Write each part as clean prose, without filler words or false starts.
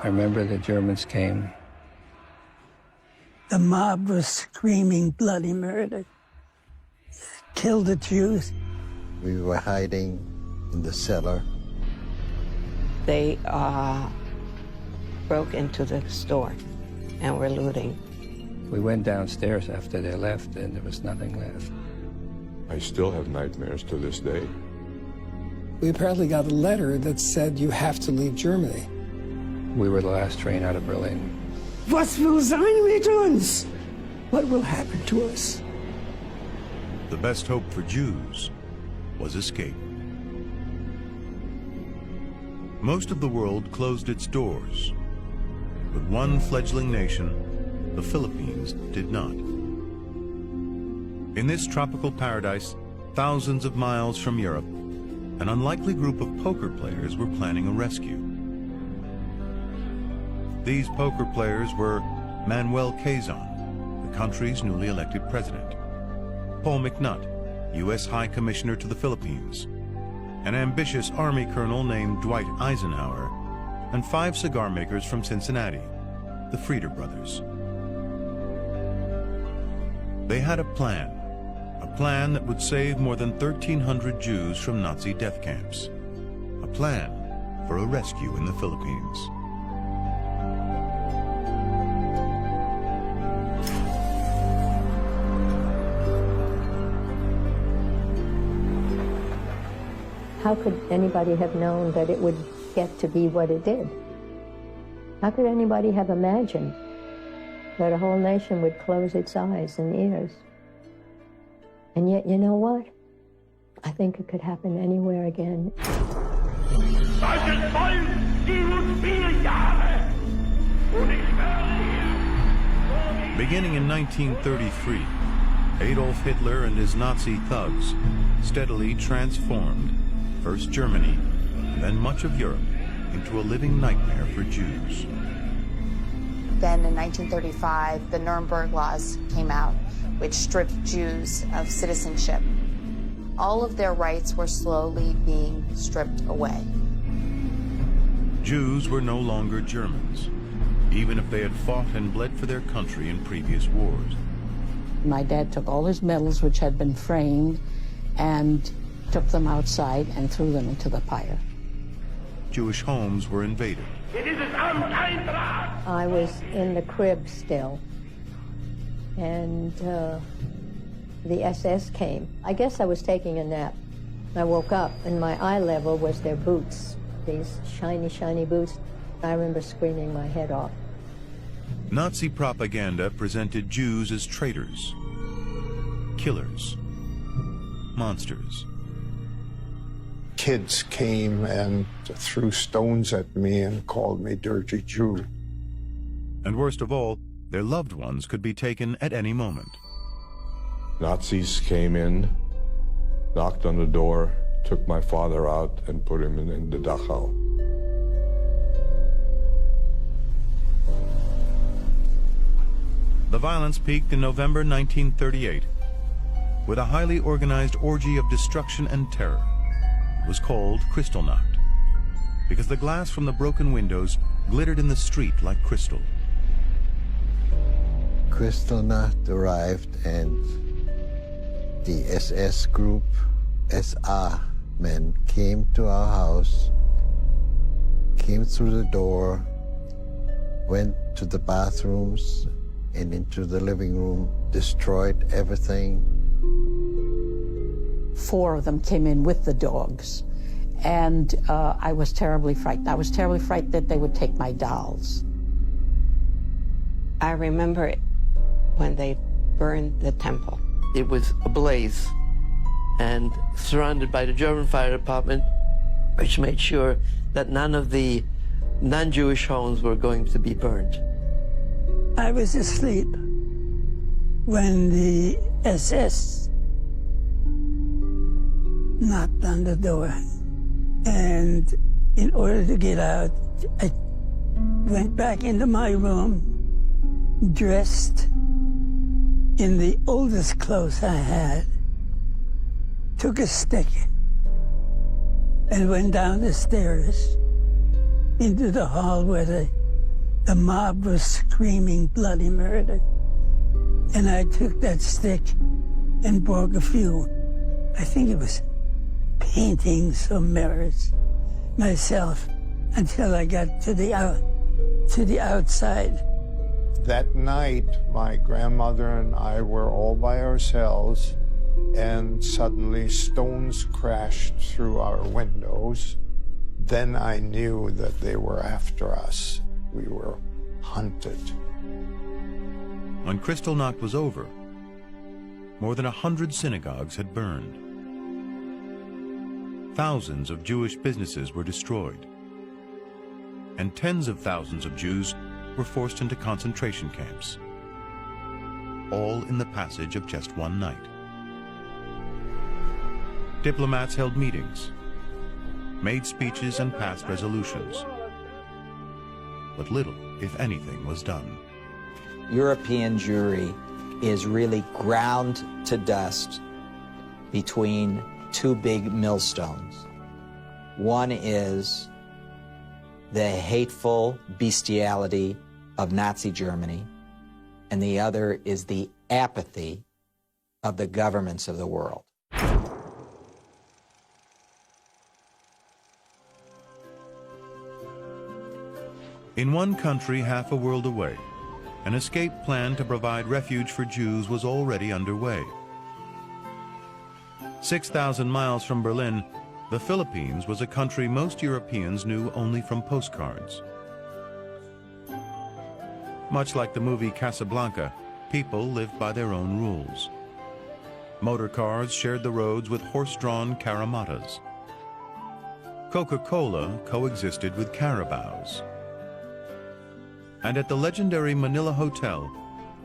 I remember the Germans came. The mob was screaming bloody murder. Kill the Jews. We were hiding in the cellar. They broke into the store and were looting. We went downstairs after they left, and there was nothing left. I still have nightmares to this day. We apparently got a letter that said you have to leave Germany. We were the last train out of Berlin. Was will sein mit uns? What will happen to us? The best hope for Jews was escape. Most of the world closed its doors, but one fledgling nation, the Philippines, did not. In this tropical paradise, thousands of miles from Europe, an unlikely group of poker players were planning a rescue. These poker players were Manuel Quezon, the country's newly elected president, Paul McNutt, U.S. High Commissioner to the Philippines, an ambitious Army colonel named Dwight Eisenhower, and 5 cigar makers from Cincinnati, the Frieder brothers. They had a plan that would save more than 1,300 Jews from Nazi death camps, a plan for a rescue in the Philippines. How could anybody have known that it would get to be what it did? How could anybody have imagined that a whole nation would close its eyes and ears? And yet, you know what? I think it could happen anywhere again. Beginning in 1933, Adolf Hitler and his Nazi thugs steadily transformed first Germany, and then much of Europe, into a living nightmare for Jews. Then in 1935, the Nuremberg laws came out, which stripped Jews of citizenship. All of their rights were slowly being stripped away. Jews were no longer Germans, even if they had fought and bled for their country in previous wars. My dad took all his medals, which had been framed, and took them outside and threw them into the fire. Jewish homes were invaded. I was in the crib still, and the SS came. I guess I was taking a nap. I woke up, and my eye level was their boots, these shiny, shiny boots. I remember screaming my head off. Nazi propaganda presented Jews as traitors, killers, monsters. Kids came and threw stones at me and called me dirty Jew. And worst of all, their loved ones could be taken at any moment. Nazis came in, knocked on the door, took my father out and put him in the Dachau. The violence peaked in November 1938 with a highly organized orgy of destruction and terror. It was called Kristallnacht because the glass from the broken windows glittered in the street like crystal. Kristallnacht arrived and the SS group, SA men, came to our house, came through the door, went to the bathrooms and into the living room, destroyed everything. 4 of them came in with the dogs, and I was terribly frightened. I was terribly frightened that they would take my dolls. I remember when they burned the temple. It was ablaze and surrounded by the German fire department, which made sure that none of the non-Jewish homes were going to be burned. I was asleep when the SS knocked on the door. And in order to get out, I went back into my room, dressed in the oldest clothes I had, took a stick, and went down the stairs into the hall where the the mob was screaming bloody murder. And I took that stick and broke a few, I think it was paintings or mirrors myself, until I got to the outside. That night, my grandmother and I were all by ourselves, and suddenly stones crashed through our windows. Then I knew that they were after us. We were hunted. When Kristallnacht was over, more than 100 synagogues had burned. Thousands of Jewish businesses were destroyed, and tens of thousands of Jews were forced into concentration camps, all in the passage of just one night. Diplomats held meetings, made speeches, and passed resolutions, but little, if anything, was done. European Jewry is really ground to dust between two big millstones. One is the hateful bestiality of Nazi Germany, and the other is the apathy of the governments of the world. In one country half a world away, an escape plan to provide refuge for Jews was already underway. 6,000 miles from Berlin, the Philippines was a country most Europeans knew only from postcards. Much like the movie Casablanca, people lived by their own rules. Motor cars shared the roads with horse-drawn caramatas. Coca-Cola coexisted with carabaos. And at the legendary Manila Hotel,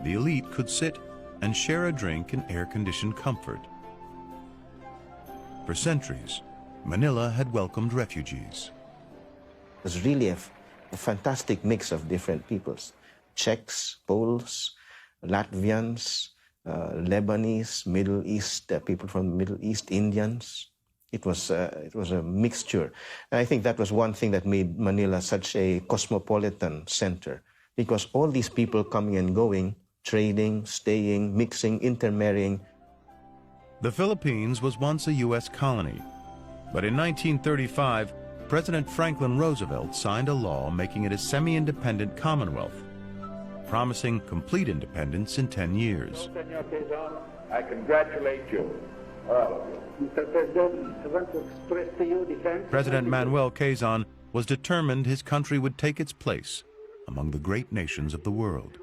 the elite could sit and share a drink in air-conditioned comfort. For centuries, Manila had welcomed refugees. It was really a fantastic mix of different peoples. Czechs, Poles, Latvians, Lebanese, Middle East, people from the Middle East, Indians. It was a mixture. And I think that was one thing that made Manila such a cosmopolitan center, because all these people coming and going, trading, staying, mixing, intermarrying. The Philippines was once a U.S. colony, but in 1935, President Franklin Roosevelt signed a law making it a semi-independent commonwealth, promising complete independence in 10 years. Senor Quezon, I congratulate you. Mr. President, I want to express to you the thanks. President Manuel Quezon was determined his country would take its place among the great nations of the world.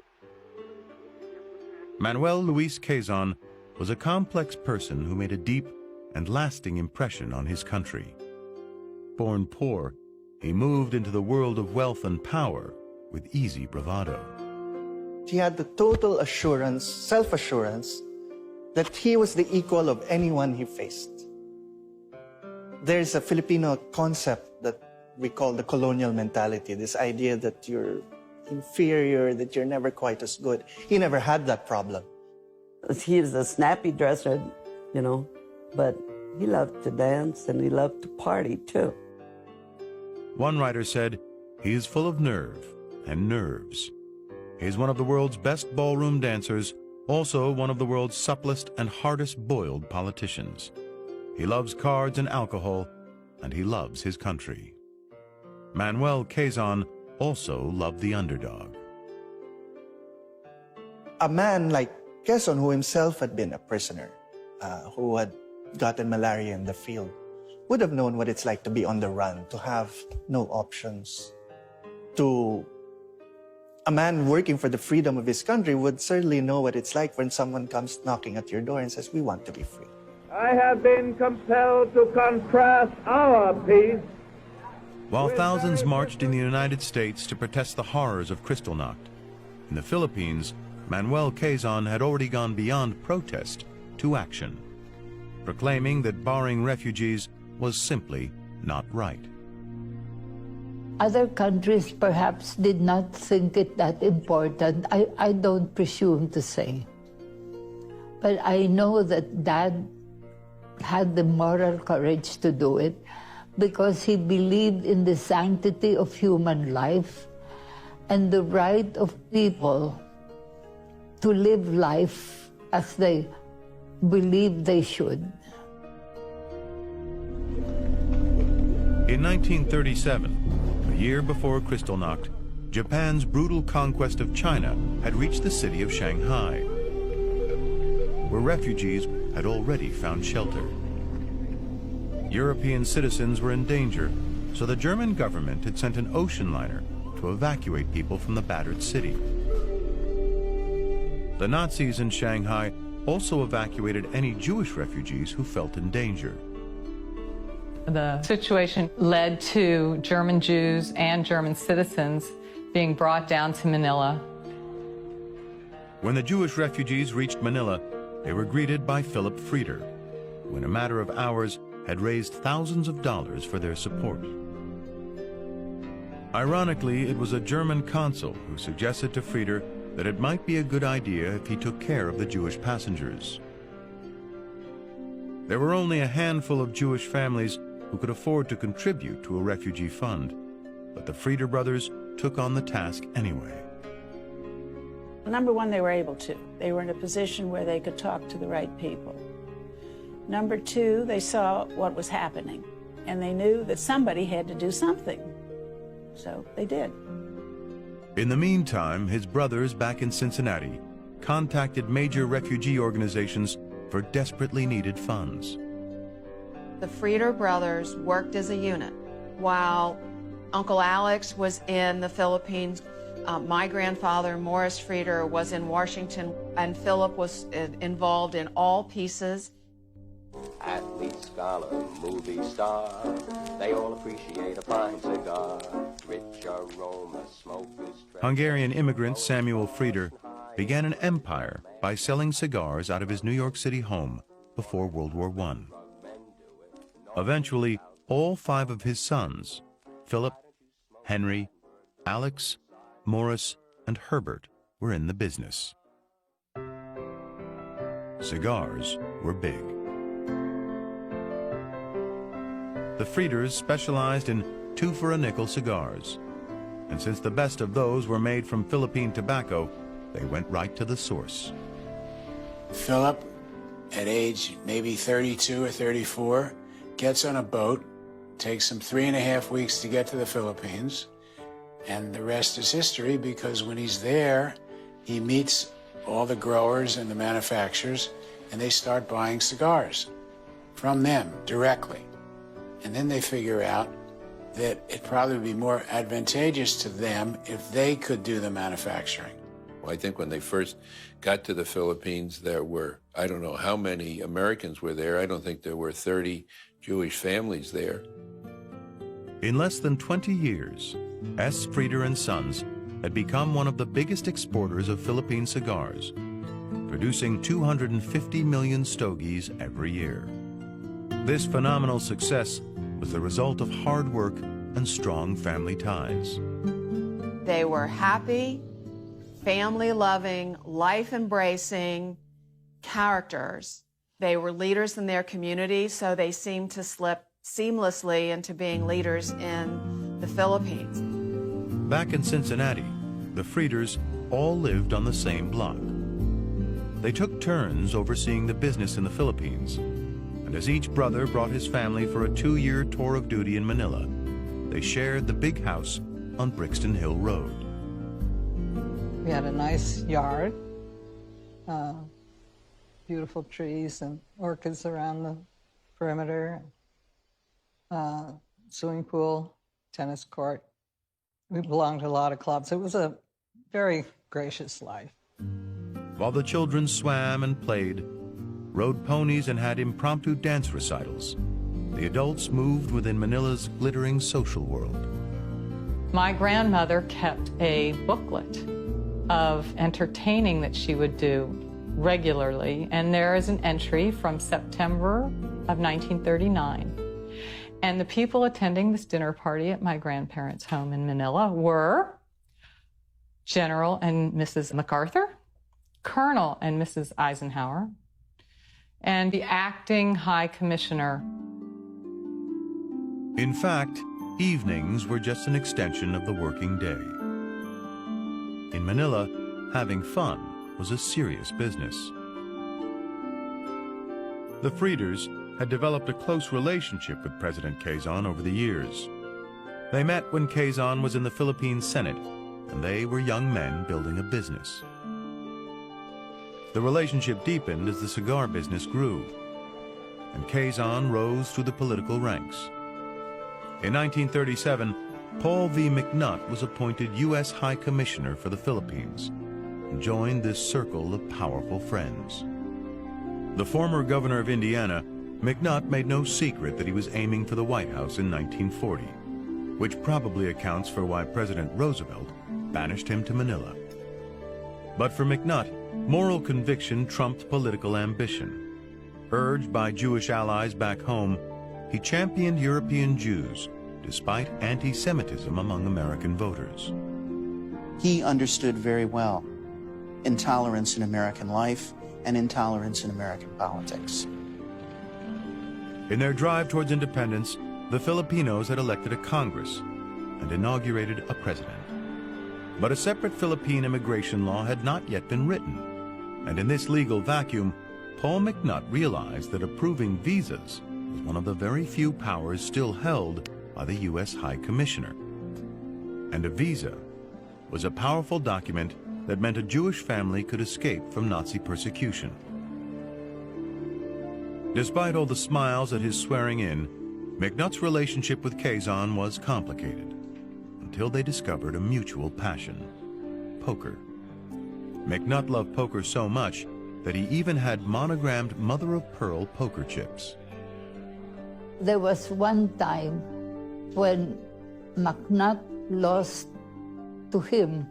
Manuel Luis Quezon was a complex person who made a deep and lasting impression on his country. Born poor, he moved into the world of wealth and power with easy bravado. He had the total assurance, self-assurance, that he was the equal of anyone he faced. There's a Filipino concept that we call the colonial mentality, this idea that you're inferior, that you're never quite as good. He never had that problem. He was a snappy dresser, you know, but he loved to dance and he loved to party too. One writer said, he is full of nerve and nerves. He's one of the world's best ballroom dancers, also one of the world's supplest and hardest-boiled politicians. He loves cards and alcohol, and he loves his country. Manuel Quezon also loved the underdog. A man like Quezon, who himself had been a prisoner, who had gotten malaria in the field, would have known what it's like to be on the run, to have no options. A man working for the freedom of his country would certainly know what it's like when someone comes knocking at your door and says, "We want to be free." I have been compelled to contrast our peace. While thousands marched in the United States to protest the horrors of Kristallnacht, in the Philippines, Manuel Quezon had already gone beyond protest to action, proclaiming that barring refugees was simply not right. Other countries perhaps did not think it that important. I don't presume to say. But I know that Dad had the moral courage to do it because he believed in the sanctity of human life and the right of people to live life as they believe they should. In 1937, a year before Kristallnacht, Japan's brutal conquest of China had reached the city of Shanghai, where refugees had already found shelter. European citizens were in danger, so the German government had sent an ocean liner to evacuate people from the battered city. The Nazis in Shanghai also evacuated any Jewish refugees who felt in danger. The situation led to German Jews and German citizens being brought down to Manila. When the Jewish refugees reached Manila, they were greeted by Philip Frieder, who in a matter of hours had raised thousands of dollars for their support. Ironically, it was a German consul who suggested to Frieder that it might be a good idea if he took care of the Jewish passengers. There were only a handful of Jewish families who could afford to contribute to a refugee fund, but the Frieder brothers took on the task anyway. Number one, they were able to. They were in a position where they could talk to the right people. Number two, they saw what was happening, and they knew that somebody had to do something. So they did. In the meantime, his brothers back in Cincinnati contacted major refugee organizations for desperately needed funds. The Frieder brothers worked as a unit. While Uncle Alex was in the Philippines, my grandfather, Morris Frieder, was in Washington, and Philip was involved in all pieces. Athlete, scholar, movie star, they all appreciate a fine cigar. Rich aroma, smokers. Hungarian immigrant Samuel Frieder began an empire by selling cigars out of his New York City home before World War I. Eventually, all five of his sons, Philip, Henry, Alex, Morris, and Herbert, were in the business. Cigars were big. The Frieders specialized in 2-for-a-nickel cigars, and since the best of those were made from Philippine tobacco, they went right to the source. Philip, at age maybe 32 or 34, gets on a boat, takes him 3.5 weeks to get to the Philippines, and the rest is history, because when he's there, he meets all the growers and the manufacturers, and they start buying cigars from them directly. And then they figure out that it'd probably be more advantageous to them if they could do the manufacturing. Well, I think when they first got to the Philippines, there were, I don't know how many Americans were there. I don't think there were 30 Jewish families there. In less than 20 years, S. Frieder and Sons had become one of the biggest exporters of Philippine cigars, producing 250 million stogies every year. This phenomenal success was the result of hard work and strong family ties. They were happy, family-loving, life-embracing characters. They were leaders in their community, so they seemed to slip seamlessly into being leaders in the Philippines. Back in Cincinnati, the Frieders all lived on the same block. They took turns overseeing the business in the Philippines, and as each brother brought his family for a 2-year tour of duty in Manila, they shared the big house on Brixton Hill Road. We had a nice yard, beautiful trees and orchids around the perimeter, swimming pool, tennis court. We belonged to a lot of clubs. It was a very gracious life. While the children swam and played, rode ponies and had impromptu dance recitals, the adults moved within Manila's glittering social world. My grandmother kept a booklet of entertaining that she would do regularly, and there is an entry from September of 1939. And the people attending this dinner party at my grandparents' home in Manila were General and Mrs. MacArthur, Colonel and Mrs. Eisenhower, and the acting High Commissioner. In fact, evenings were just an extension of the working day. In Manila, having fun was a serious business. The Frieders had developed a close relationship with President Quezon over the years. They met when Quezon was in the Philippine Senate, and they were young men building a business. The relationship deepened as the cigar business grew, and Quezon rose through the political ranks. In 1937, Paul V. McNutt was appointed U.S. High Commissioner for the Philippines and joined this circle of powerful friends. The former governor of Indiana, McNutt made no secret that he was aiming for the White House in 1940, which probably accounts for why President Roosevelt banished him to Manila. But for McNutt, moral conviction trumped political ambition. Urged by Jewish allies back home, he championed European Jews despite anti-Semitism among American voters. He understood very well intolerance in American life and intolerance in American politics. In their drive towards independence, the Filipinos had elected a Congress and inaugurated a president. But a separate Philippine immigration law had not yet been written, and in this legal vacuum, Paul McNutt realized that approving visas was one of the very few powers still held by the U.S. High Commissioner. And a visa was a powerful document that meant a Jewish family could escape from Nazi persecution. Despite all the smiles at his swearing in, McNutt's relationship with Quezon was complicated until they discovered a mutual passion: poker. McNutt loved poker so much that he even had monogrammed mother-of-pearl poker chips. There was one time when McNutt lost to him.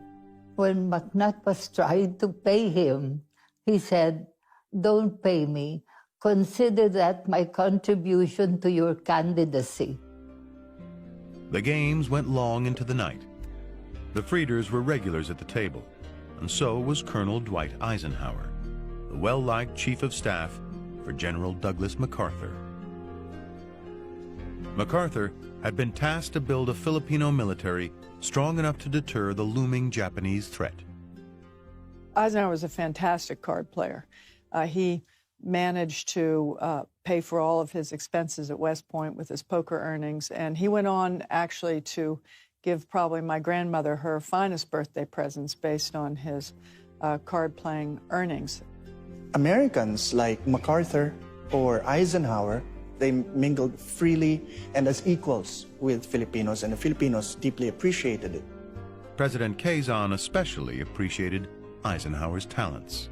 When McNutt was trying to pay him, he said, "Don't pay me. Consider that my contribution to your candidacy." The games went long into the night. The Frieders were regulars at the table, and so was Colonel Dwight Eisenhower, the well-liked chief of staff for General Douglas MacArthur. MacArthur had been tasked to build a Filipino military strong enough to deter the looming Japanese threat. Eisenhower was a fantastic card player. He managed to pay for all of his expenses at West Point with his poker earnings, and he went on actually to give probably my grandmother her finest birthday presents based on his card-playing earnings. Americans like MacArthur or Eisenhower, they mingled freely and as equals with Filipinos, and the Filipinos deeply appreciated it. President Quezon especially appreciated Eisenhower's talents.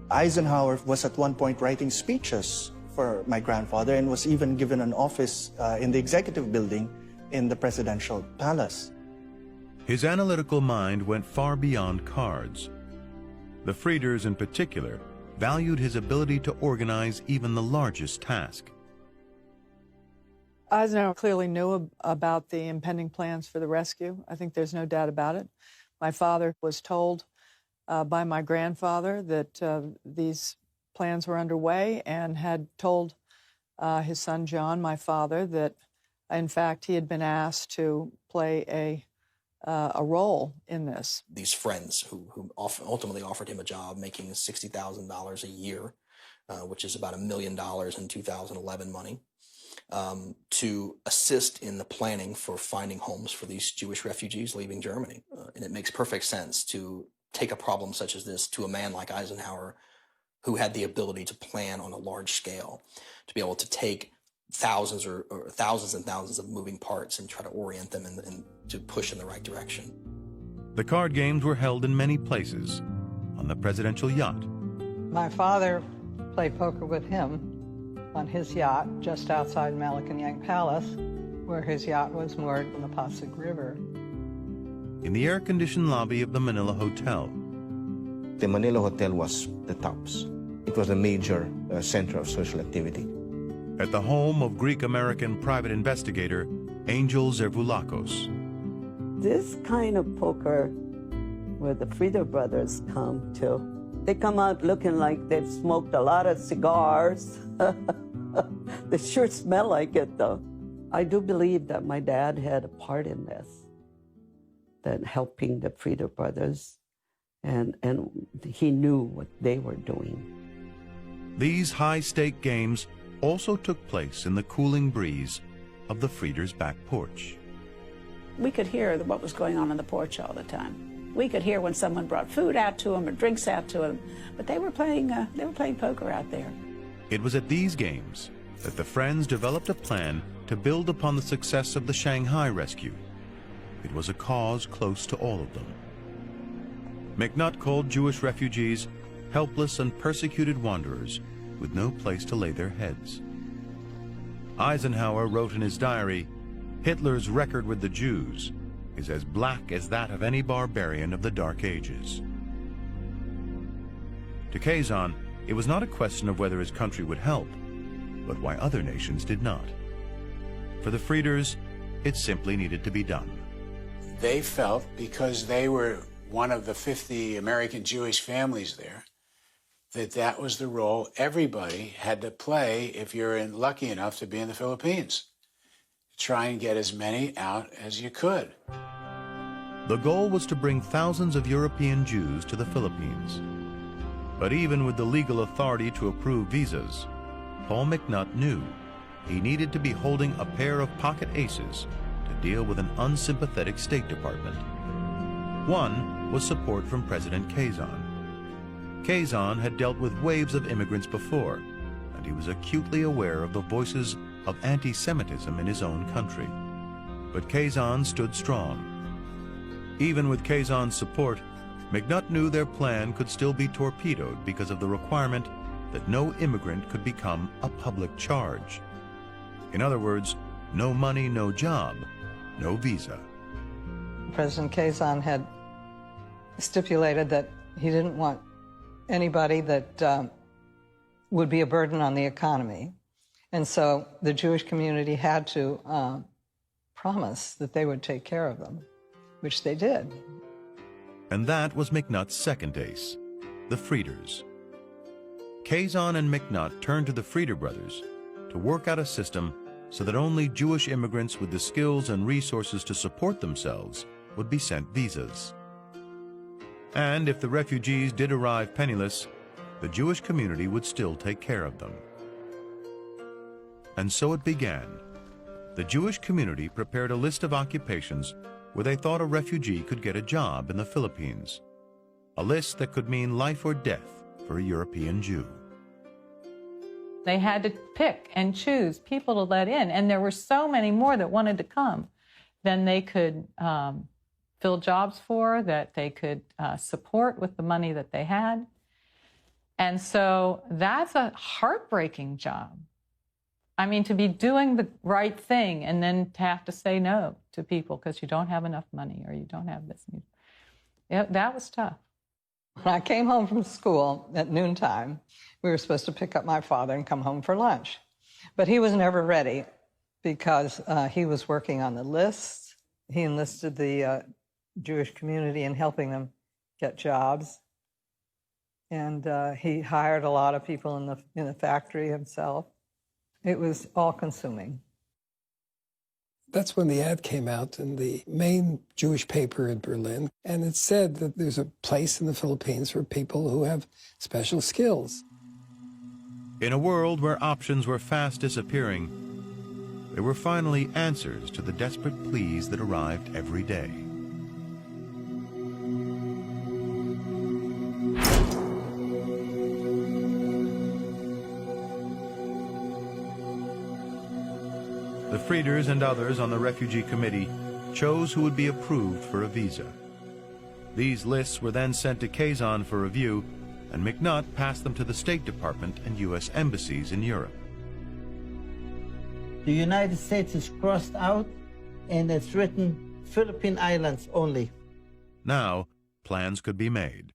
Eisenhower was at one point writing speeches for my grandfather and was even given an office in the executive building in the presidential palace. His analytical mind went far beyond cards. The Frieders in particular valued his ability to organize even the largest task. Eisenhower clearly knew about the impending plans for the rescue. I think there's no doubt about it. My father was told by my grandfather that these plans were underway and had told his son John, my father, that in fact he had been asked to play a role in this. These friends who ultimately offered him a job making $60,000 a year, which is about $1 million in 2011 money, to assist in the planning for finding homes for these Jewish refugees leaving Germany. And it makes perfect sense to take a problem such as this to a man like Eisenhower, who had the ability to plan on a large scale, to be able to take thousands or thousands and thousands of moving parts and try to orient them and to push in the right direction. The card games were held in many places, on the presidential yacht. My father played poker with him on his yacht just outside Malacanang Palace, where his yacht was moored in the Pasig River. In the air-conditioned lobby of the Manila Hotel. The Manila Hotel was the tops. It was a major center of social activity. At the home of Greek-American private investigator Angel Zervoulakos. This kind of poker where the Frieder brothers come to, they come out looking like they've smoked a lot of cigars. They sure smell like it, though. I do believe that my dad had a part in this, that helping the Frieder brothers and he knew what they were doing. These high-stake games also took place in the cooling breeze of the Frieders' back porch. We could hear what was going on the porch all the time. We could hear when someone brought food out to them or drinks out to them, but they were playing poker out there. It was at these games that the friends developed a plan to build upon the success of the Shanghai rescue. It was a cause close to all of them. McNutt called Jewish refugees helpless and persecuted wanderers with no place to lay their heads. Eisenhower wrote in his diary, "Hitler's record with the Jews is as black as that of any barbarian of the Dark Ages." To Quezon, it was not a question of whether his country would help, but why other nations did not. For the Frieders, it simply needed to be done. They felt, because they were one of the 50 American Jewish families there, that that was the role everybody had to play if you're lucky enough to be in the Philippines. Try and get as many out as you could. The goal was to bring thousands of European Jews to the Philippines. But even with the legal authority to approve visas, Paul McNutt knew he needed to be holding a pair of pocket aces to deal with an unsympathetic State Department. One was support from President Quezon. Quezon had dealt with waves of immigrants before, and he was acutely aware of the voices of anti-Semitism in his own country. But Quezon stood strong. Even with Quezon's support, McNutt knew their plan could still be torpedoed because of the requirement that no immigrant could become a public charge. In other words, no money, no job, no visa. President Quezon had stipulated that he didn't want anybody that would be a burden on the economy. And so the Jewish community had to promise that they would take care of them, which they did. And that was McNutt's second ace, the Frieders. Quezon and McNutt turned to the Frieder brothers to work out a system so that only Jewish immigrants with the skills and resources to support themselves would be sent visas. And if the refugees did arrive penniless, the Jewish community would still take care of them. And so it began. The Jewish community prepared a list of occupations where they thought a refugee could get a job in the Philippines. A list that could mean life or death for a European Jew. They had to pick and choose people to let in, and there were so many more that wanted to come than they could fill jobs for, that they could support with the money that they had. And so that's a heartbreaking job. I mean, to be doing the right thing and then to have to say no to people because you don't have enough money or you don't have this. That was tough. When I came home from school at noontime, we were supposed to pick up my father and come home for lunch. But he was never ready because he was working on the lists. He enlisted the Jewish community in helping them get jobs. And he hired a lot of people in the factory himself. It was all-consuming. That's when the ad came out in the main Jewish paper in Berlin, and it said that there's a place in the Philippines for people who have special skills. In a world where options were fast disappearing, there were finally answers to the desperate pleas that arrived every day. The Frieders and others on the refugee committee chose who would be approved for a visa. These lists were then sent to Quezon for review, and McNutt passed them to the State Department and U.S. embassies in Europe. The United States is crossed out, and it's written Philippine Islands only. Now, plans could be made.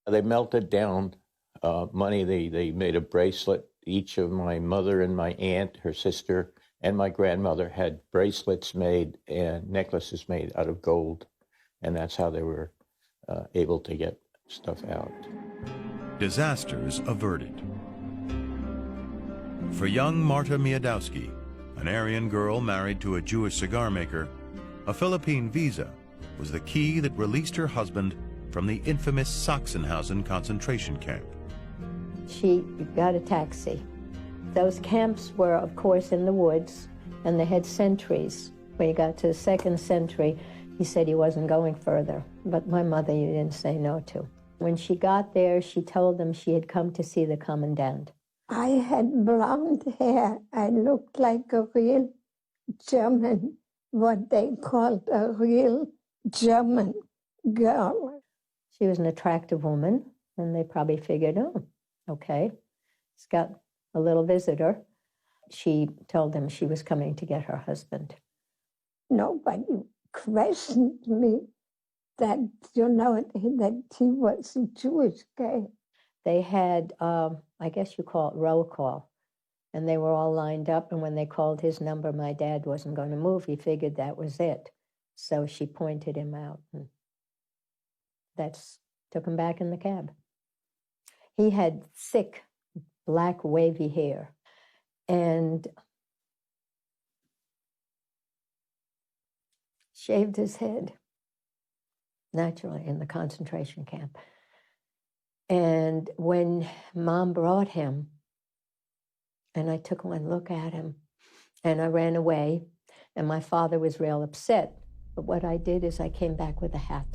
They melted down money. They made a bracelet. Each of my mother and my aunt, her sister, and my grandmother had bracelets made and necklaces made out of gold. And that's how they were able to get stuff out. Disasters averted. For young Marta Miodowski, an Aryan girl married to a Jewish cigar maker, a Philippine visa was the key that released her husband from from the infamous Sachsenhausen concentration camp. She got a taxi. Those camps were, of course, in the woods, and they had sentries. When he got to the second sentry, he said he wasn't going further. But my mother, you didn't say no to. When she got there, she told them she had come to see the commandant. I had blonde hair. I looked like a real German, what they called a real German girl. She was an attractive woman, and they probably figured, oh, okay, he's got a little visitor. She told them she was coming to get her husband. Nobody questioned me that, that he was a Jewish guy. They had, I guess you call it roll call, and they were all lined up, and when they called his number, my dad wasn't going to move. He figured that was it. So she pointed him out, and took him back in the cab. He had thick, black, wavy hair, and shaved his head, naturally, in the concentration camp. And when Mom brought him, and I took one look at him, and I ran away, and my father was real upset. But what I did is I came back with a hat,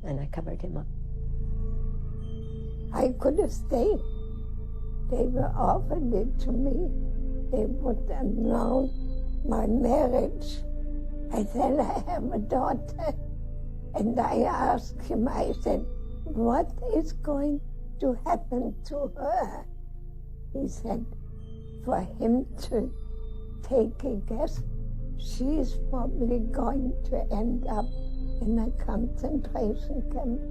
and I covered him up. I could have stayed. They were offered it to me. They would announce my marriage. I said, I have a daughter. And I asked him, I said, what is going to happen to her? He said, for him to take a guess, she's probably going to end up in a concentration camp.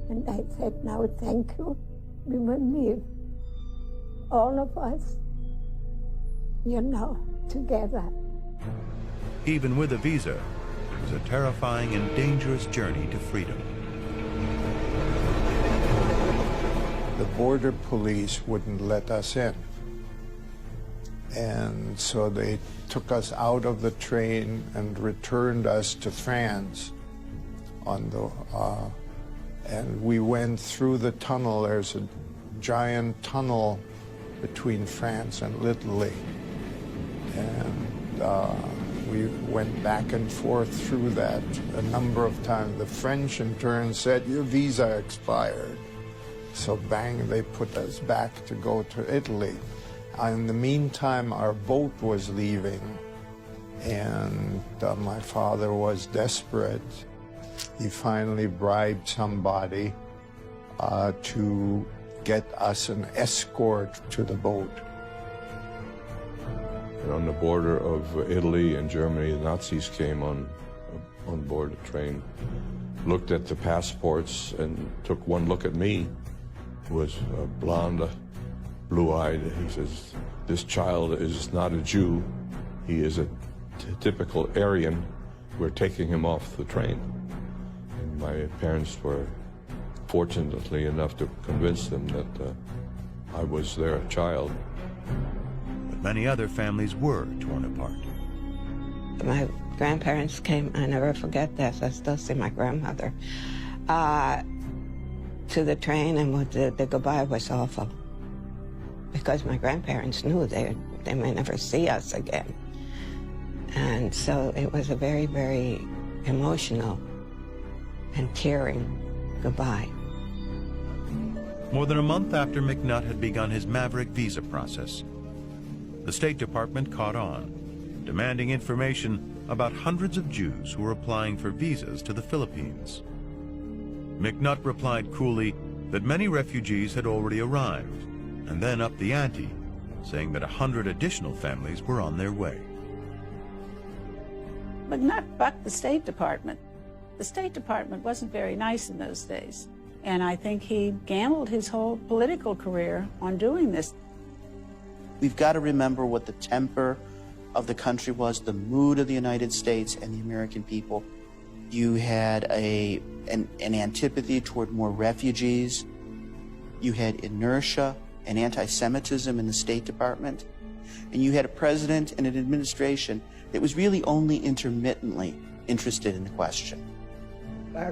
And I said, no, thank you. We will leave. All of us, together. Even with a visa, it was a terrifying and dangerous journey to freedom. The border police wouldn't let us in. And so they took us out of the train and returned us to France and we went through the tunnel. There's a giant tunnel between France and Italy. And we went back and forth through that a number of times. The French in turn said, your visa expired. So bang, they put us back to go to Italy. In the meantime, our boat was leaving, and my father was desperate. He finally bribed somebody to get us an escort to the boat. And on the border of Italy and Germany, the Nazis came on board the train, looked at the passports, and took one look at me, who was blonde, blue-eyed. He says, this child is not a Jew. He is a typical Aryan. We're taking him off the train. And my parents were fortunately enough to convince them that I was their child. But many other families were torn apart. My grandparents came, I never forget this, I still see my grandmother, to the train, and the goodbye was awful. Because my grandparents knew they may never see us again. And so it was a very, very emotional and tearing goodbye. More than a month after McNutt had begun his maverick visa process, the State Department caught on, demanding information about hundreds of Jews who were applying for visas to the Philippines. McNutt replied coolly that many refugees had already arrived, and then upped the ante, saying that 100 additional families were on their way. McNutt bucked the State Department. The State Department wasn't very nice in those days, and I think he gambled his whole political career on doing this. We've got to remember what the temper of the country was, the mood of the United States and the American people. You had an antipathy toward more refugees. You had inertia and anti-Semitism in the State Department. And you had a president and an administration that was really only intermittently interested in the question.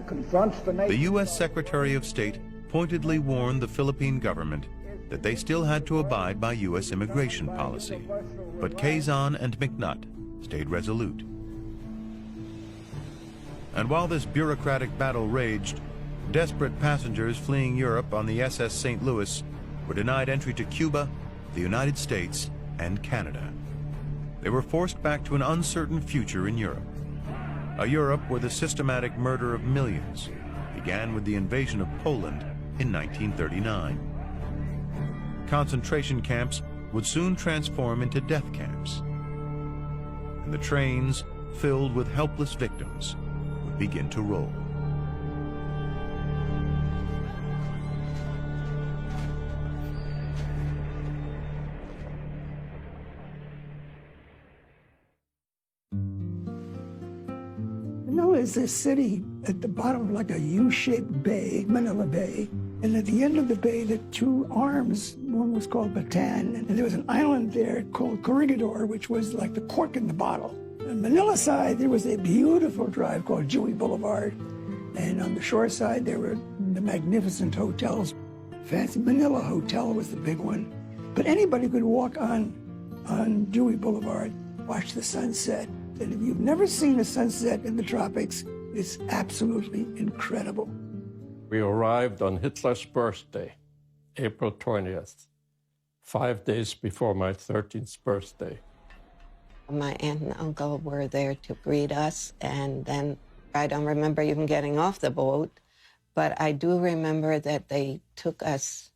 confronts the nation. The U.S. Secretary of State pointedly warned the Philippine government that they still had to abide by U.S. immigration policy. But Quezon and McNutt stayed resolute. And while this bureaucratic battle raged, desperate passengers fleeing Europe on the SS St. Louis were denied entry to Cuba, the United States, and Canada. They were forced back to an uncertain future in Europe. A Europe where the systematic murder of millions began with the invasion of Poland in 1939. Concentration camps would soon transform into death camps. And the trains, filled with helpless victims, would begin to roll. Manila is this city at the bottom of like a U-shaped bay, Manila Bay. And at the end of the bay, the two arms, one was called Bataan, and there was an island there called Corregidor, which was like the cork in the bottle. On the Manila side, there was a beautiful drive called Dewey Boulevard. And on the shore side, there were the magnificent hotels. Fancy Manila Hotel was the big one. But anybody could walk on Dewey Boulevard, watch the sunset. And if you've never seen a sunset in the tropics, it's absolutely incredible. We arrived on Hitler's birthday, April 20th, 5 days before my 13th birthday. My aunt and uncle were there to greet us, and then I don't remember even getting off the boat, but I do remember that they took us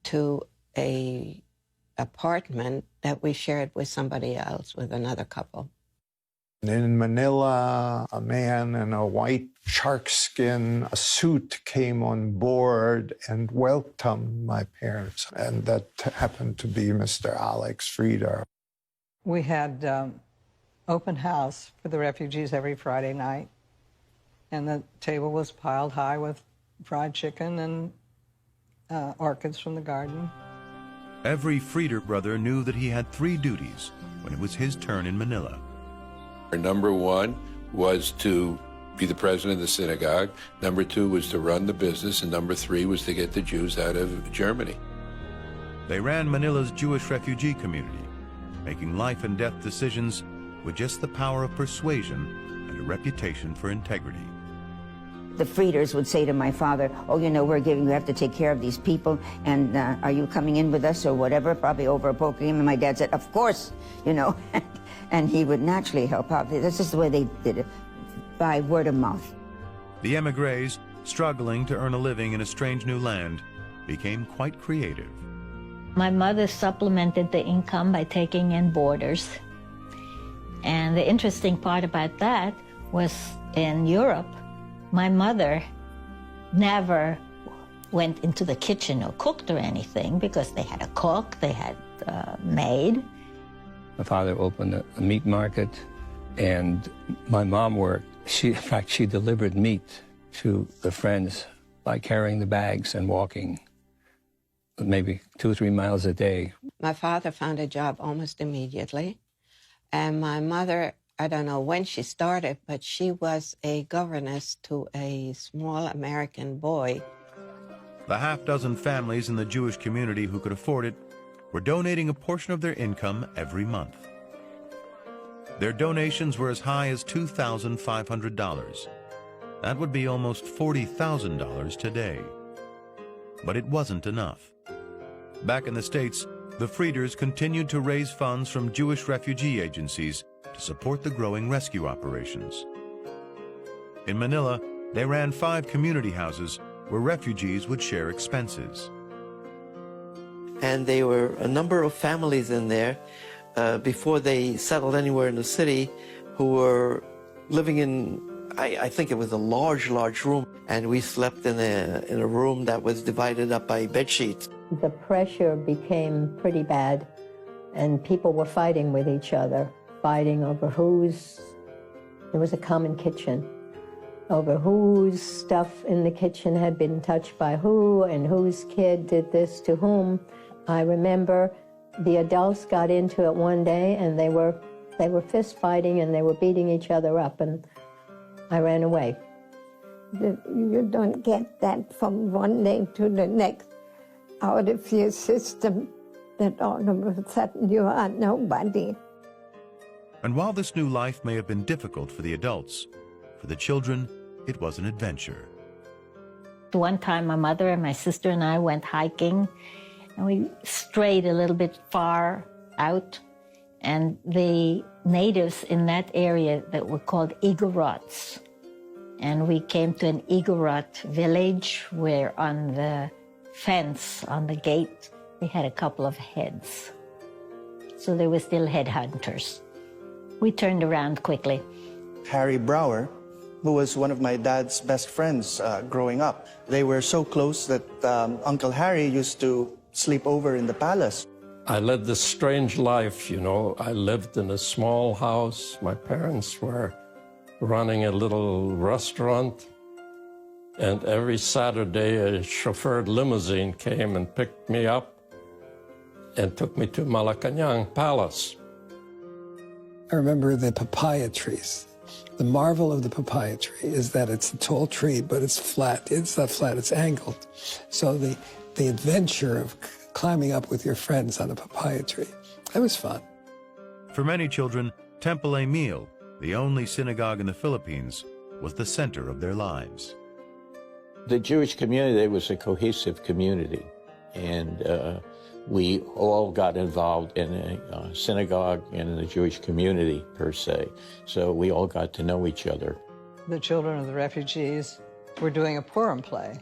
to an apartment that we shared with somebody else, with another couple. In Manila, a man in a white shark skin suit came on board and welcomed my parents. And that happened to be Mr. Alex Frieder. We had open house for the refugees every Friday night. And the table was piled high with fried chicken and orchids from the garden. Every Frieder brother knew that he had three duties when it was his turn in Manila. Number one was to be the president of the synagogue. Number two was to run the business. And number three was to get the Jews out of Germany. They ran Manila's Jewish refugee community, making life and death decisions with just the power of persuasion and a reputation for integrity. The Frieders would say to my father, oh, you know, we have to take care of these people, and are you coming in with us or whatever, probably over a poker game? And my dad said, of course, you know. And he would naturally help out. This is the way they did it, by word of mouth. The emigres, struggling to earn a living in a strange new land, became quite creative. My mother supplemented the income by taking in boarders. And the interesting part about that was in Europe, my mother never went into the kitchen or cooked or anything because they had a cook, they had a maid. My father opened a meat market, and my mom worked. In fact, she delivered meat to the friends by carrying the bags and walking maybe 2 or 3 miles a day. My father found a job almost immediately, and my mother, I don't know when she started, but she was a governess to a small American boy. The half-dozen families in the Jewish community who could afford it were donating a portion of their income every month. Their donations were as high as $2,500. That would be almost $40,000 today. But it wasn't enough. Back in the States, the Frieders continued to raise funds from Jewish refugee agencies to support the growing rescue operations. In Manila, they ran 5 community houses where refugees would share expenses. And there were a number of families in there before they settled anywhere in the city who were living in, I think it was a large room, and we slept in a room that was divided up by bed sheets. The pressure became pretty bad, and people were fighting with each other, fighting over there was a common kitchen, over whose stuff in the kitchen had been touched by who, and whose kid did this to whom. I remember the adults got into it one day, and they were fist fighting, and they were beating each other up, and I ran away. You don't get that from one day to the next out of your system, that all of a sudden you are nobody. And while this new life may have been difficult for the adults, for the children, it was an adventure. One time my mother and my sister and I went hiking, and we strayed a little bit far out, and the natives in that area that were called Igorots. And we came to an Igorot village where on the fence, on the gate, they had a couple of heads. So they were still headhunters. We turned around quickly. Harry Brower, who was one of my dad's best friends growing up. They were so close that Uncle Harry used to sleep over in the palace. I led this strange life, you know. I lived in a small house. My parents were running a little restaurant. And every Saturday, a chauffeured limousine came and picked me up and took me to Malacañang Palace. I remember the papaya trees. The marvel of the papaya tree is that it's a tall tree, but it's flat. It's not flat, it's angled. So the adventure of climbing up with your friends on a papaya tree, that was fun. For many children, Temple Emil, the only synagogue in the Philippines, was the center of their lives. The Jewish community was a cohesive community, and we all got involved in a synagogue and in the Jewish community, per se. So we all got to know each other. The children of the refugees were doing a Purim play,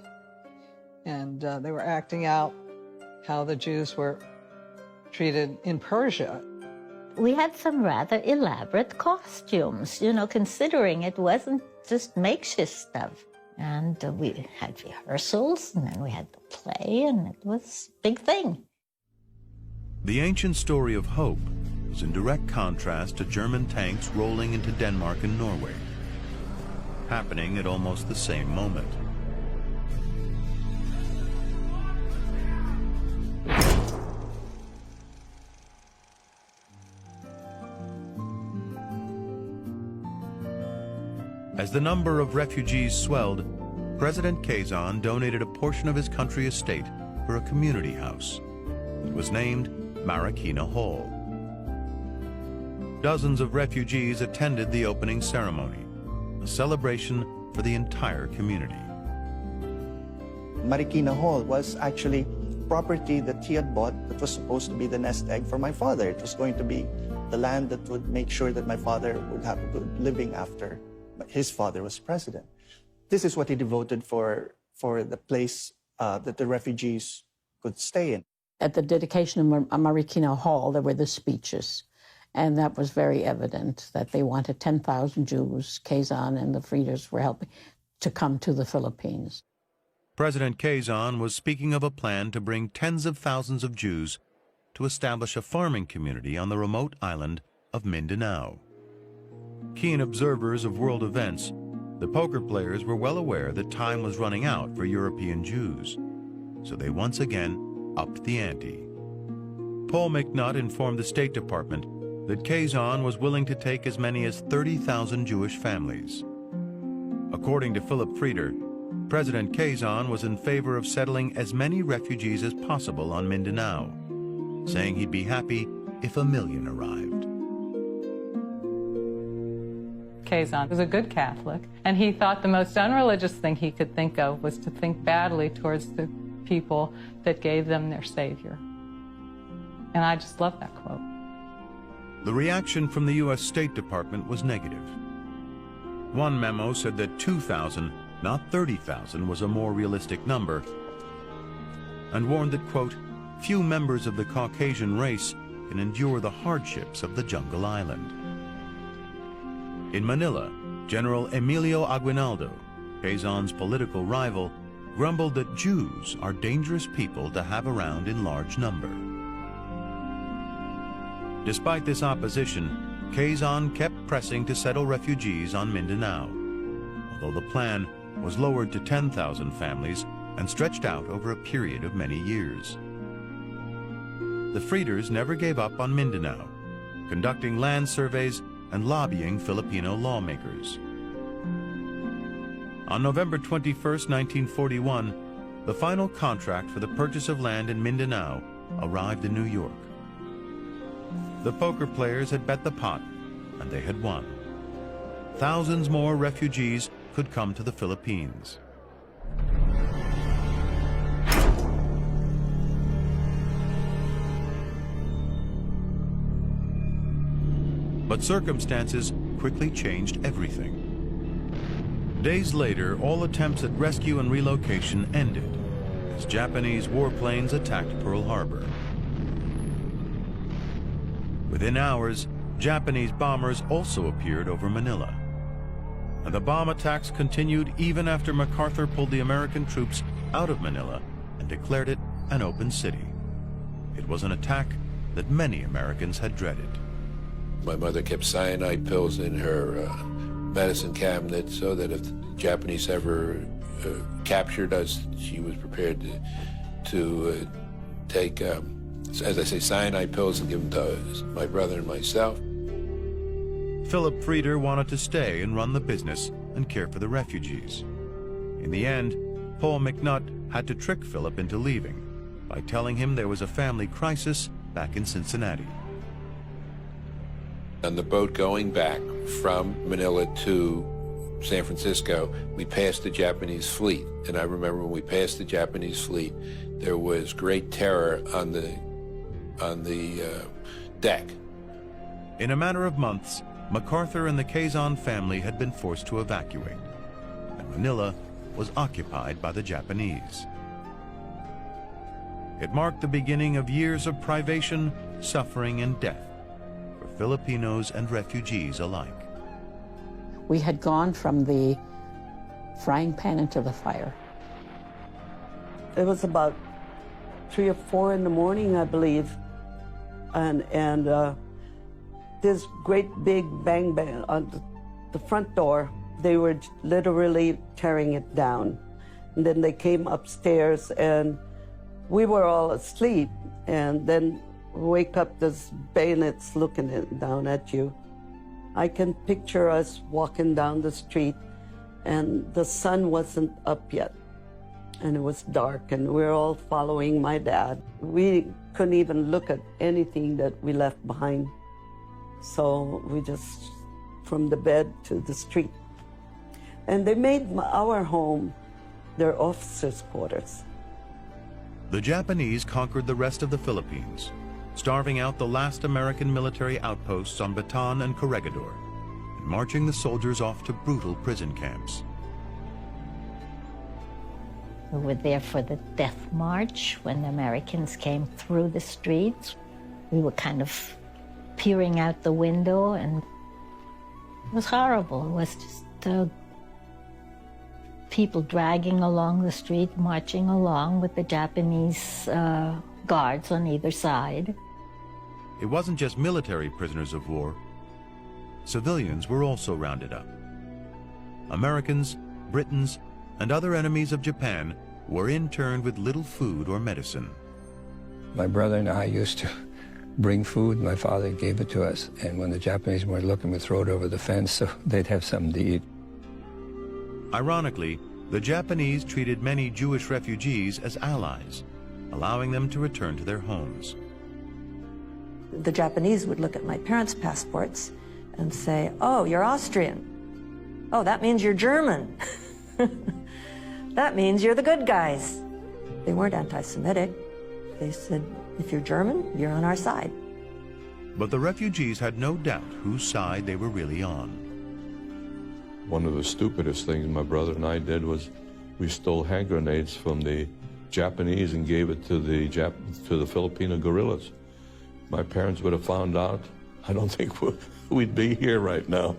and they were acting out how the Jews were treated in Persia. We had some rather elaborate costumes, you know, considering it wasn't just makeshift stuff. And we had rehearsals, and then we had the play, and it was a big thing. The ancient story of hope was in direct contrast to German tanks rolling into Denmark and Norway, happening at almost the same moment. As the number of refugees swelled, President Quezon donated a portion of his country estate for a community house. It was named Marikina Hall. Dozens of refugees attended the opening ceremony, a celebration for the entire community. Marikina Hall was actually property that he had bought that was supposed to be the nest egg for my father. It was going to be the land that would make sure that my father would have a good living after his father was president. This is what he devoted for the place that the refugees could stay in. At the dedication of Marikina Hall, there were the speeches, and that was very evident that they wanted 10,000 Jews, Quezon and the Frieders were helping, to come to the Philippines. President Quezon was speaking of a plan to bring tens of thousands of Jews to establish a farming community on the remote island of Mindanao. Keen observers of world events, the poker players were well aware that time was running out for European Jews, so they once again upped the ante. Paul McNutt informed the State Department that Quezon was willing to take as many as 30,000 Jewish families. According to Philip Frieder, President Quezon was in favor of settling as many refugees as possible on Mindanao, saying he'd be happy if 1 million arrived. Quezon was a good Catholic, and he thought the most unreligious thing he could think of was to think badly towards the people that gave them their Savior. And I just love that quote. The reaction from the U.S. State Department was negative. One memo said that 2,000, not 30,000, was a more realistic number, and warned that, quote, few members of the Caucasian race can endure the hardships of the jungle island. In Manila, General Emilio Aguinaldo, Quezon's political rival, grumbled that Jews are dangerous people to have around in large number. Despite this opposition, Quezon kept pressing to settle refugees on Mindanao, although the plan was lowered to 10,000 families and stretched out over a period of many years. The Frieders never gave up on Mindanao, conducting land surveys and lobbying Filipino lawmakers. On November 21, 1941, the final contract for the purchase of land in Mindanao arrived in New York. The poker players had bet the pot, and they had won. Thousands more refugees could come to the Philippines. But circumstances quickly changed everything. Days later, all attempts at rescue and relocation ended as Japanese warplanes attacked Pearl Harbor. Within hours, Japanese bombers also appeared over Manila. And the bomb attacks continued even after MacArthur pulled the American troops out of Manila and declared it an open city. It was an attack that many Americans had dreaded. My mother kept cyanide pills in her medicine cabinet so that if the Japanese ever captured us, she was prepared to take, as I say, cyanide pills and give them to my brother and myself. Philip Frieder wanted to stay and run the business and care for the refugees. In the end, Paul McNutt had to trick Philip into leaving by telling him there was a family crisis back in Cincinnati. On the boat going back from Manila to San Francisco, we passed the Japanese fleet. And I remember when we passed the Japanese fleet, there was great terror on the deck. In a matter of months, MacArthur and the Quezon family had been forced to evacuate, and Manila was occupied by the Japanese. It marked the beginning of years of privation, suffering, and death for Filipinos and refugees alike. We had gone from the frying pan into the fire. It was about 3 or 4 in the morning, I believe, and this great big bang bang on the front door. They were literally tearing it down. And then they came upstairs, and we were all asleep, and then wake up, this bayonets looking down at you. I can picture us walking down the street, and the sun wasn't up yet, and it was dark, and we were all following my dad. We couldn't even look at anything that we left behind. So we just, from the bed to the street. And they made our home their officers' quarters. The Japanese conquered the rest of the Philippines, starving out the last American military outposts on Bataan and Corregidor, and marching the soldiers off to brutal prison camps. We were there for the death march when the Americans came through the streets. We were kind of peering out the window, and it was horrible. It was just people dragging along the street, marching along with the Japanese guards on either side. It wasn't just military prisoners of war. Civilians were also rounded up. Americans, Britons, and other enemies of Japan were interned with little food or medicine. My brother and I used to bring food. My father gave it to us, and when the Japanese weren't looking, we'd throw it over the fence so they'd have something to eat. Ironically, the Japanese treated many Jewish refugees as allies, allowing them to return to their homes. The Japanese would look at my parents' passports and say, "Oh, you're Austrian. Oh, that means you're German. That means you're the good guys." They weren't anti-Semitic. They said, if you're German, you're on our side. But the refugees had no doubt whose side they were really on. One of the stupidest things my brother and I did was we stole hand grenades from the Japanese and gave it to the Filipino guerrillas. My parents would have found out. I don't think we'd be here right now.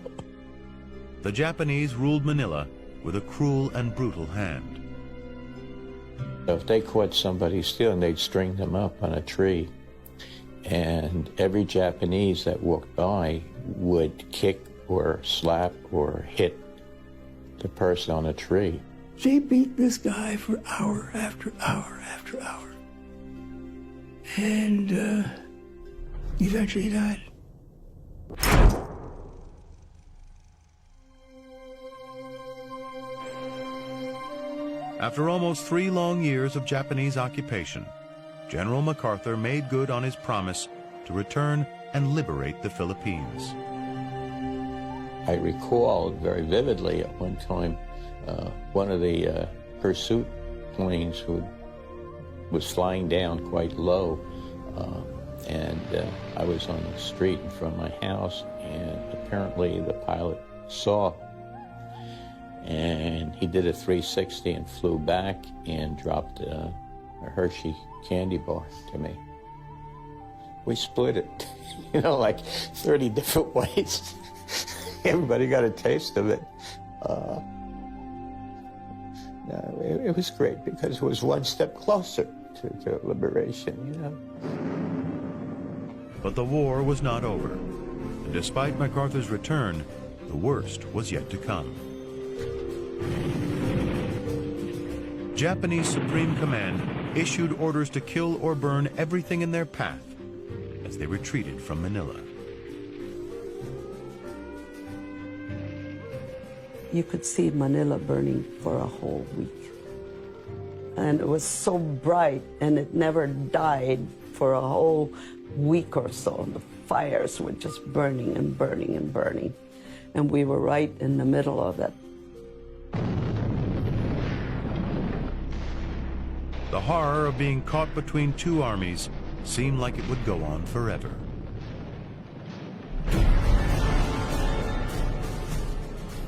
The Japanese ruled Manila with a cruel and brutal hand. If they caught somebody stealing, they'd string them up on a tree. And every Japanese that walked by would kick or slap or hit the person on a tree. They beat this guy for hour after hour after hour. And eventually he died. After almost 3 long years of Japanese occupation, General MacArthur made good on his promise to return and liberate the Philippines. I recall very vividly at one time, one of the pursuit planes was flying down quite low, and I was on the street in front of my house, and apparently the pilot saw, and he did a 360 and flew back and dropped a Hershey candy bar to me. We split it, you know, like 30 different ways. Everybody got a taste of it. It was great because it was one step closer to liberation, you know. But the war was not over. And despite MacArthur's return, the worst was yet to come. Japanese Supreme Command issued orders to kill or burn everything in their path as they retreated from Manila. You could see Manila burning for a whole week. And it was so bright, and it never died for a whole week or so. The fires were just burning and burning and burning. And we were right in the middle of it. The horror of being caught between two armies seemed like it would go on forever.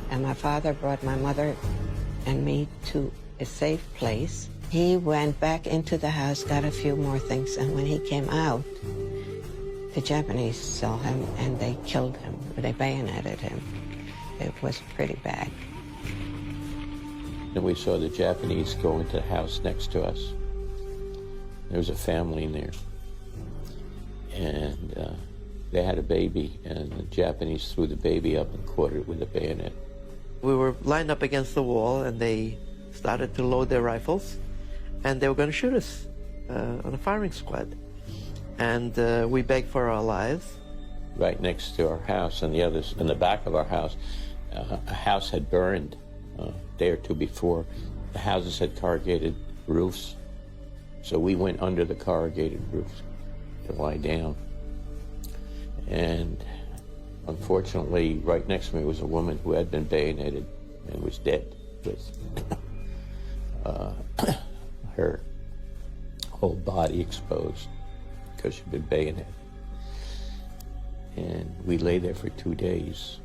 And my father brought my mother and me to a safe place. He went back into the house, got a few more things, and when he came out, the Japanese saw him and they killed him. They bayoneted him. It was pretty bad. And we saw the Japanese go into the house next to us. There was a family in there. And they had a baby, and the Japanese threw the baby up and caught it with a bayonet. We were lined up against the wall, and they started to load their rifles, and they were going to shoot us on a firing squad. And we begged for our lives. Right next to our house, and the others in the back of our house, a house had burned a day or two before. The houses had corrugated roofs, so we went under the corrugated roofs to lie down. And unfortunately, right next to me was a woman who had been bayoneted and was dead with her whole body exposed because she'd been bayoneted. And we lay there for 2 days.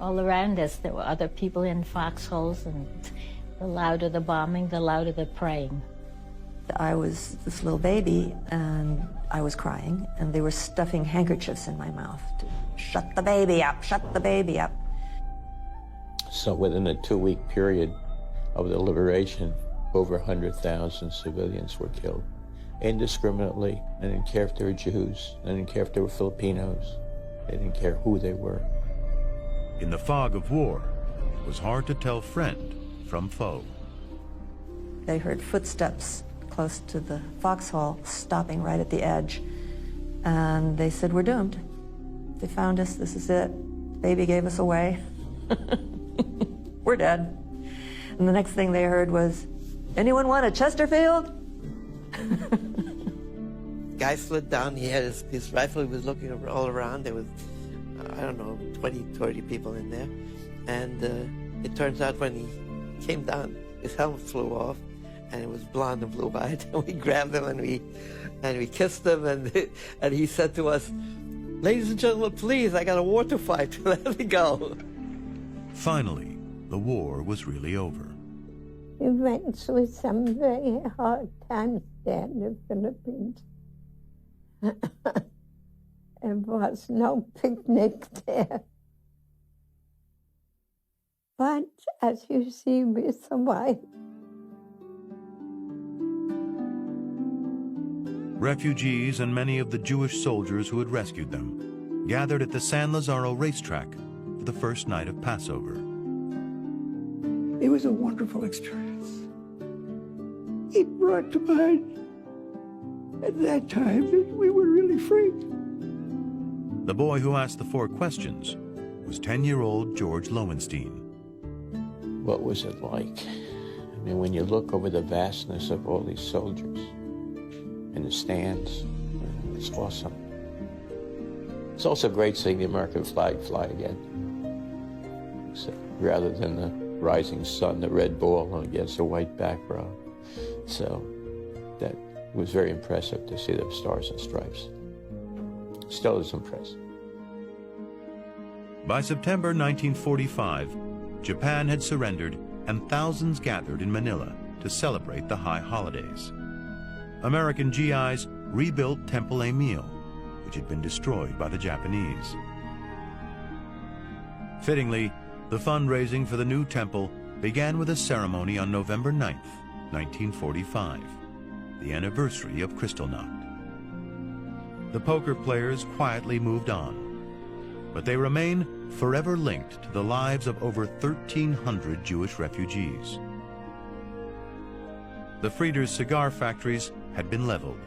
All around us, there were other people in foxholes, and the louder the bombing, the louder the praying. I was this little baby, and I was crying, and they were stuffing handkerchiefs in my mouth to shut the baby up, shut the baby up. So within a 2-week period of the liberation, over 100,000 civilians were killed indiscriminately. They didn't care if they were Jews, they didn't care if they were Filipinos, they didn't care who they were. In the fog of war, it was hard to tell friend from foe. They heard footsteps close to the foxhole, stopping right at the edge. And they said, we're doomed. They found us, this is it. Baby gave us away. We're dead. And the next thing they heard was, anyone want a Chesterfield? Guy slid down, he had his rifle, he was looking all around. There was, I don't know, 20, 30 people in there. And it turns out when he came down, his helmet flew off, and it was blonde and blue-eyed. And we grabbed him and we kissed him, and he said to us, ladies and gentlemen, please, I got a war to fight. Let me go. Finally, the war was really over. We went through some very hard times there in the Philippines. There was no picnic there. But as you see, we survived. Refugees and many of the Jewish soldiers who had rescued them gathered at the San Lazaro racetrack for the first night of Passover. It was a wonderful experience. It brought to mind at that time that we were really free. The boy who asked the 4 questions was 10-year-old George Lowenstein. What was it like I mean, when you look over the vastness of all these soldiers in the stands, it's awesome. It's also great seeing the American flag fly again. So, rather than the rising sun, the red ball against a white background. So that was very impressive to see the stars and stripes. Still is impressive. By September 1945, Japan had surrendered and thousands gathered in Manila to celebrate the high holidays. American GIs rebuilt Temple Emil, which had been destroyed by the Japanese. Fittingly, the fundraising for the new temple began with a ceremony on November 9th, 1945, the anniversary of Kristallnacht. The poker players quietly moved on, but they remain forever linked to the lives of over 1,300 Jewish refugees. The Frieders' cigar factories had been leveled,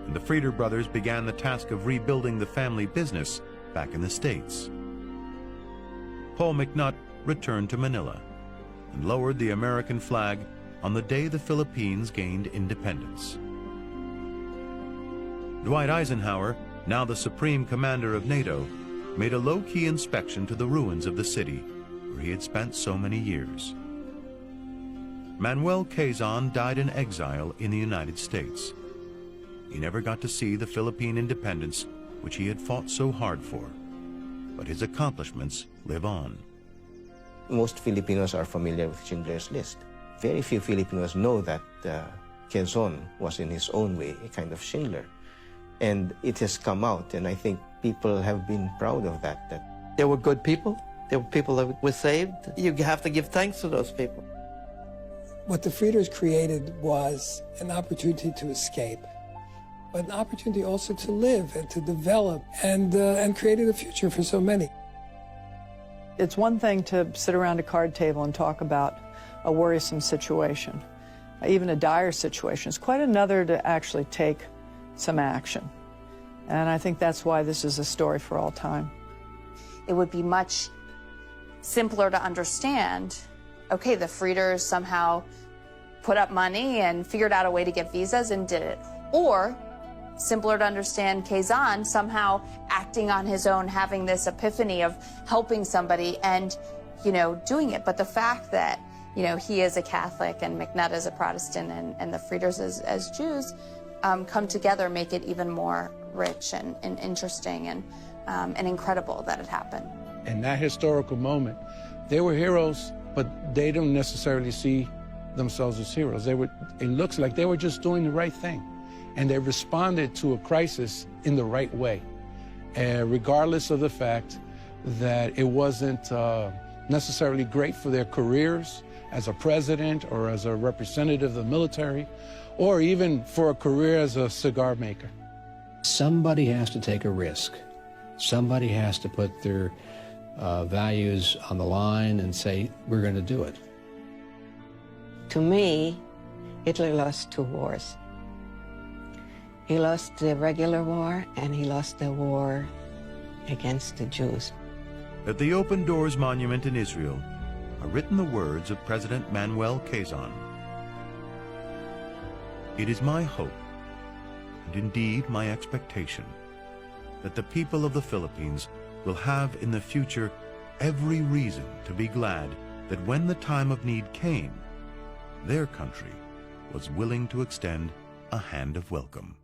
and the Frieder brothers began the task of rebuilding the family business back in the States. Paul McNutt returned to Manila and lowered the American flag on the day the Philippines gained independence. Dwight Eisenhower, now the Supreme Commander of NATO, made a low-key inspection to the ruins of the city where he had spent so many years. Manuel Quezon died in exile in the United States. He never got to see the Philippine independence, which he had fought so hard for. But his accomplishments live on. Most Filipinos are familiar with Schindler's List. Very few Filipinos know that Quezon was in his own way a kind of Schindler. And it has come out, and I think people have been proud of that. They were good people. They were people that were saved. You have to give thanks to those people. What the Frieders created was an opportunity to escape, but an opportunity also to live and to develop and created a future for so many. It's one thing to sit around a card table and talk about a worrisome situation, even a dire situation. It's quite another to actually take some action. And I think that's why this is a story for all time. It would be much simpler to understand, okay, the Frieders somehow put up money and figured out a way to get visas and did it. Or simpler to understand Quezon somehow acting on his own, having this epiphany of helping somebody and, doing it. But the fact that, he is a Catholic and McNutt is a Protestant and the Frieders as Jews come together make it even more rich and interesting and incredible that it happened. In that historical moment, they were heroes, but they don't necessarily see themselves as heroes. It looks like they were just doing the right thing. And they responded to a crisis in the right way, regardless of the fact that it wasn't necessarily great for their careers as a president or as a representative of the military, or even for a career as a cigar maker. Somebody has to take a risk. Somebody has to put their values on the line and say, we're going to do it. To me, Hitler lost 2 wars. He lost the regular war, and he lost the war against the Jews. At the Open Doors Monument in Israel are written the words of President Manuel Quezon. It is my hope, and indeed my expectation, that the people of the Philippines will have in the future every reason to be glad that when the time of need came, their country was willing to extend a hand of welcome.